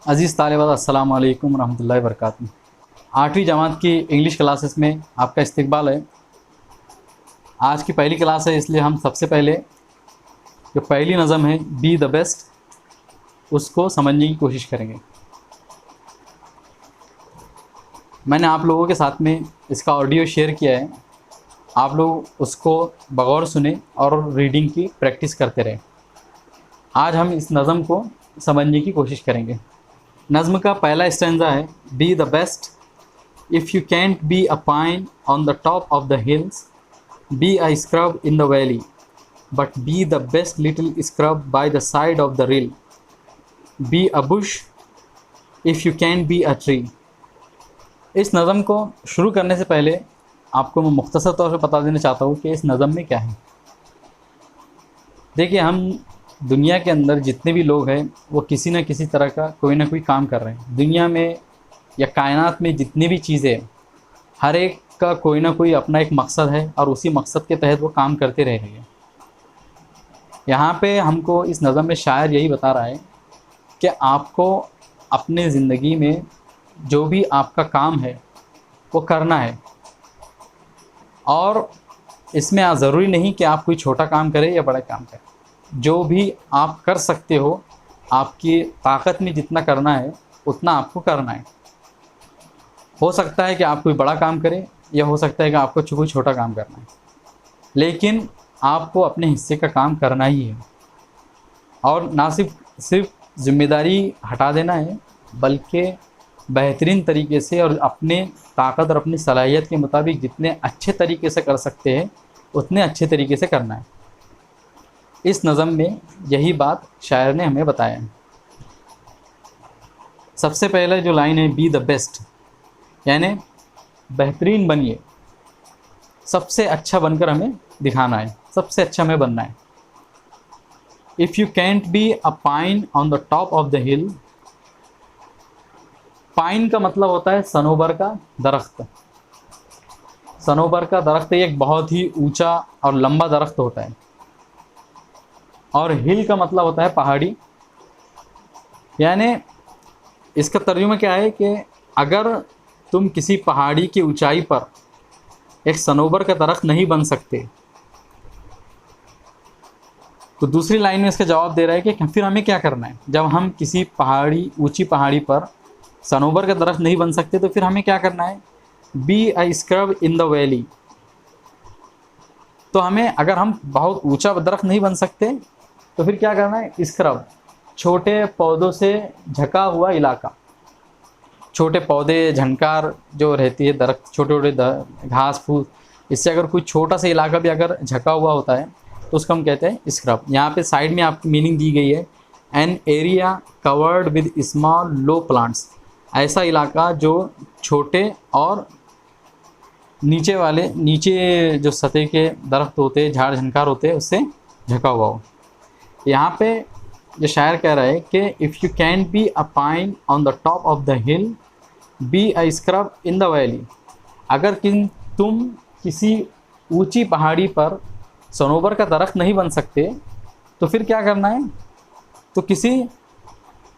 अज़ीज़ तालिबात अस्सलाम वालेकुम रहमतुल्लाहि व बरकातुहू। 8वीं जमात की इंग्लिश क्लासेस में आपका इस्तकबाल है। आज की पहली क्लास है, इसलिए हम सबसे पहले जो पहली नज़म है बी द बेस्ट उसको समझने की कोशिश करेंगे। मैंने आप लोगों के साथ में इसका ऑडियो शेयर किया है, आप लोग उसको बगौर सुने और रीडिंग की प्रैक्टिस करते रहें। आज हम इस नज़म को समझने की कोशिश करेंगे। नज़्म का पहला स्टैंजा है, B the best if you can't be a pine on the top of the hills, be a scrub in the valley but be the best little scrub by the side of the reel, be a bush if you can't be a tree. इस नज़म को शुरू करने से पहले आपको मैं मुख्तसर तौर पे बता देना चाहता हूँ कि इस नज़म में क्या है। देखिए, हम दुनिया के अंदर जितने भी लोग हैं वो किसी न किसी तरह का कोई ना कोई काम कर रहे हैं। दुनिया में या कायनात में जितनी भी चीज़ें, हर एक का कोई ना कोई अपना एक मकसद है और उसी मकसद के तहत वो काम करते रह रही है। यहाँ पे हमको इस नज़म में शायर यही बता रहा है कि आपको अपने ज़िंदगी में जो भी आपका काम है वो करना है, और इसमें ज़रूरी नहीं कि आप कोई छोटा काम करें या बड़ा काम करें। जो भी आप कर सकते हो, आपकी ताकत में जितना करना है उतना आपको करना है। हो सकता है कि आप कोई बड़ा काम करें या हो सकता है कि आपको कोई छोटा काम करना है, लेकिन आपको अपने हिस्से का काम करना ही है। और ना सिर्फ जिम्मेदारी हटा देना है, बल्कि बेहतरीन तरीके से और अपने ताकत और अपनी सलाहियत के मुताबिक जितने अच्छे तरीके से कर सकते हैं उतने अच्छे तरीके से करना है। इस नज़म में यही बात शायर ने हमें बताया है। सबसे पहले जो लाइन है, बी द बेस्ट, यानी बेहतरीन बनिए, सबसे अच्छा बनकर हमें दिखाना है, सबसे अच्छा हमें बनना है। If you can't be a pine on the top of the hill, pine का मतलब होता है सनोबर का दरख्त। सनोबर का दरख्त एक बहुत ही ऊंचा और लंबा दरख्त होता है। और हिल का मतलब होता है पहाड़ी। यानी इसका तर्जुमा क्या है कि अगर तुम किसी पहाड़ी की ऊंचाई पर एक सनोबर का दरख्त नहीं बन सकते, तो दूसरी लाइन में इसका जवाब दे रहा है कि फिर हमें क्या करना है। जब हम किसी ऊंची पहाड़ी पर सनोबर का दरख्त नहीं बन सकते तो फिर हमें क्या करना है, be a scrub in the valley. तो हमें, अगर हम बहुत ऊंचा दरख्त नहीं बन सकते तो फिर क्या करना है, स्क्रब, छोटे पौधों से ढका हुआ इलाका। छोटे पौधे, झनकार जो रहती है, दरख्त, छोटे छोटे घास फूस, इससे अगर कोई छोटा सा इलाका भी अगर झका हुआ होता है तो उसको हम कहते हैं स्क्रब। यहाँ पे साइड में आपकी मीनिंग दी गई है, an area covered with small low plants, ऐसा इलाका जो छोटे और नीचे जो सतह के दरख्त होते हैं, झाड़ झनकार होते हैं, उससे ढका हुआ हो। यहाँ पे जो शायर कह रहा है कि if you can be a pine on the top of the hill, be a scrub in the valley. अगर तुम किसी ऊंची पहाड़ी पर सनोबर का दरख्त नहीं बन सकते तो फिर क्या करना है, तो किसी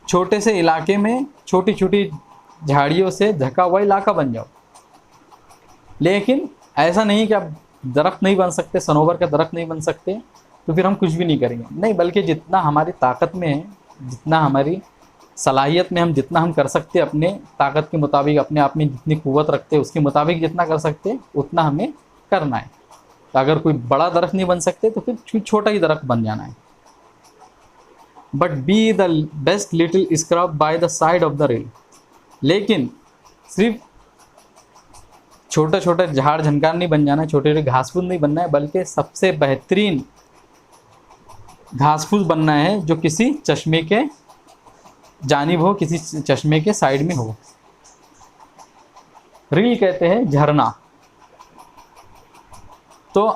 छोटे से इलाके में छोटी छोटी झाड़ियों से ढका हुआ इलाका बन जाओ। लेकिन ऐसा नहीं कि आप दरख्त नहीं बन सकते, सनोबर का दरख्त नहीं बन सकते तो फिर हम कुछ भी नहीं करेंगे, नहीं, बल्कि जितना हमारी ताकत में है, जितना हमारी सलाहियत में, हम जितना हम कर सकते, अपने ताकत के मुताबिक, अपने आप में जितनी कुव्वत रखते हैं उसके मुताबिक जितना कर सकते उतना हमें करना है। तो अगर कोई बड़ा दरख्त नहीं बन सकते तो फिर छोटा ही दरख्त बन जाना है। But be the best little scrub by the side of the rill, लेकिन सिर्फ छोटा छोटा झाड़ झनकार नहीं बन जाना है, छोटे छोटे घास फूस नहीं बनना है, बल्कि सबसे बेहतरीन घास फूस बनना है जो किसी चश्मे के जानिब हो, किसी चश्मे के साइड में हो। रिल कहते हैं झरना। तो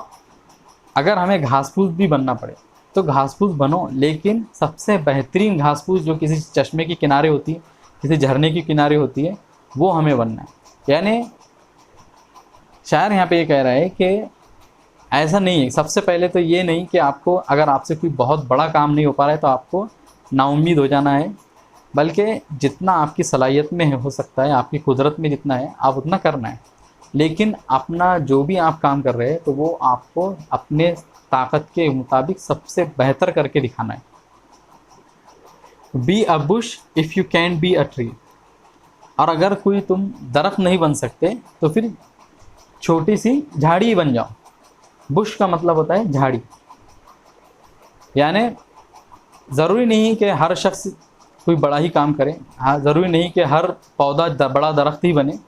अगर हमें घास फूस भी बनना पड़े तो घास फूस बनो, लेकिन सबसे बेहतरीन घास फूस जो किसी चश्मे के किनारे होती है, किसी झरने के किनारे होती है, वो हमें बनना है। यानी शायर यहाँ पे ये कह रहा है कि ऐसा नहीं है, सबसे पहले तो ये नहीं कि आपको, अगर आपसे कोई बहुत बड़ा काम नहीं हो पा रहा है तो आपको नाउम्मीद हो जाना है बल्कि जितना आपकी सलाहियत में हो सकता है, आपकी कुदरत में जितना है आप उतना करना है। लेकिन अपना जो भी आप काम कर रहे हैं तो वो आपको अपने ताकत के मुताबिक सबसे बेहतर करके दिखाना है। Be a bush if you can be a tree. और अगर कोई तुम दरख्त नहीं बन सकते तो फिर छोटी सी झाड़ी ही बन जाओ। बुश का मतलब होता है झाड़ी, यानी ज़रूरी नहीं कि हर शख्स कोई बड़ा ही काम करे, हाँ ज़रूरी नहीं कि हर पौधा बड़ा दरख्त ही बने,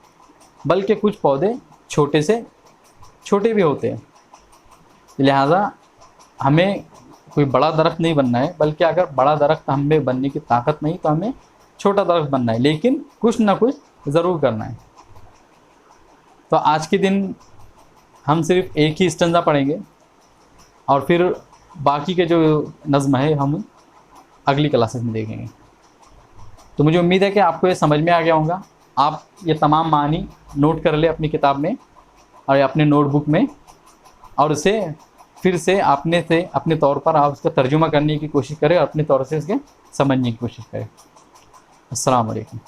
बल्कि कुछ पौधे छोटे से छोटे भी होते हैं। लिहाजा हमें कोई बड़ा दरख्त नहीं बनना है, बल्कि अगर बड़ा दरख्त हमें बनने की ताकत नहीं तो हमें छोटा दरख्त बनना है, लेकिन कुछ ना कुछ ज़रूर करना है। तो आज के दिन हम सिर्फ एक ही स्टंजा पढ़ेंगे और फिर बाकी के जो नज़्म है हम अगली क्लासेस में देखेंगे। तो मुझे उम्मीद है कि आपको ये समझ में आ गया होगा। आप ये तमाम मानी नोट कर ले अपनी किताब में और अपने नोटबुक में, और उसे फिर से अपने तौर पर आप उसका तर्जुमा करने की कोशिश करें और अपने तौर से उसके समझने की कोशिश करें। अस्सलाम वालेकुम।